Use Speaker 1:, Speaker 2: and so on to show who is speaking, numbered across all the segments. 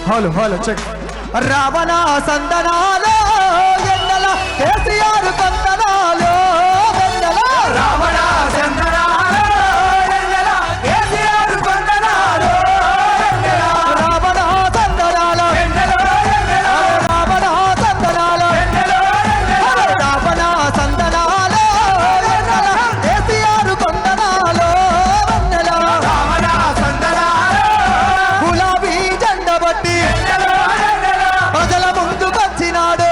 Speaker 1: Hello hello check రావణ సందనాలో ఎన్నెల కేసీఆర్ కొందనాలో వెన్నెల
Speaker 2: రావణ సందనాలో ఎన్నెల కేసీఆర్ కొందనాలో వెన్నెల
Speaker 1: రావణ సందనాలో
Speaker 2: వెన్నెల
Speaker 1: రావణ సందనాలో రావణ సందనాలో ఎన్నెల కేసీఆర్ కొందనాలో వెన్నెల
Speaker 2: రావణ సందనాలో
Speaker 1: గులాబీ జెండా బట్టి ప్రజల ముందుకొచ్చినాడు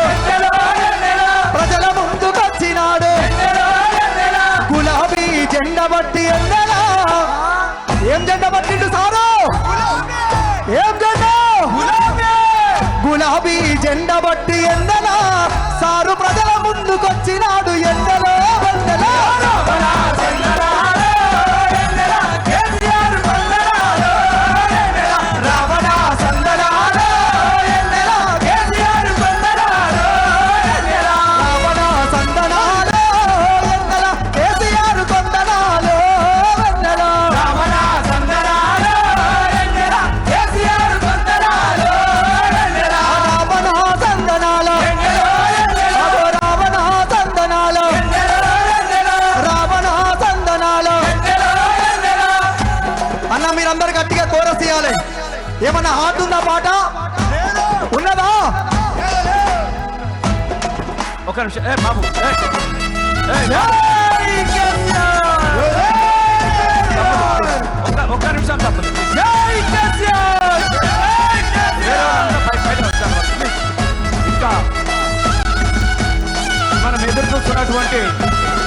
Speaker 1: ప్రజల ముందుకొచ్చినాడు గులాబీ జెండా బట్టి ఎన్నెలా ఏం జెండా పట్టిండు సారు ఏం జెండా గులాబీ జెండా బట్టి ఎన్నెలా సారు ప్రజల ముందుకొచ్చినాడు ఎన్నెలో వెన్నెలా
Speaker 2: రావణ సందనాలో ఎన్నెల కేసీఆర్ కొందనాలో వెన్నెల రావణ సందనాలో ఎన్నెల కేసీఆర్ కొందనాలో వెన్నెల
Speaker 1: రావణ సందనాలో ఎన్నెల కేసీఆర్ కొందనాలో వెన్నెల
Speaker 2: రావణ సందనాలో ఎన్నెల కేసీఆర్ కొందనాలో వెన్నెల
Speaker 1: రావణ సందనాలో అదో రావణ సందనాలో రావణ సందనాలో అన్న మీరందరు గట్టిగా కోరస్ చేయాలి. ఏమన్నా హార్ట్ ఉందా పాట ఉన్నదా?
Speaker 2: ఒక నిమిషం బాబు ఒక్క నిమిషం తప్పదు ఇంకా మనం ఎదురు చూస్తున్నటువంటి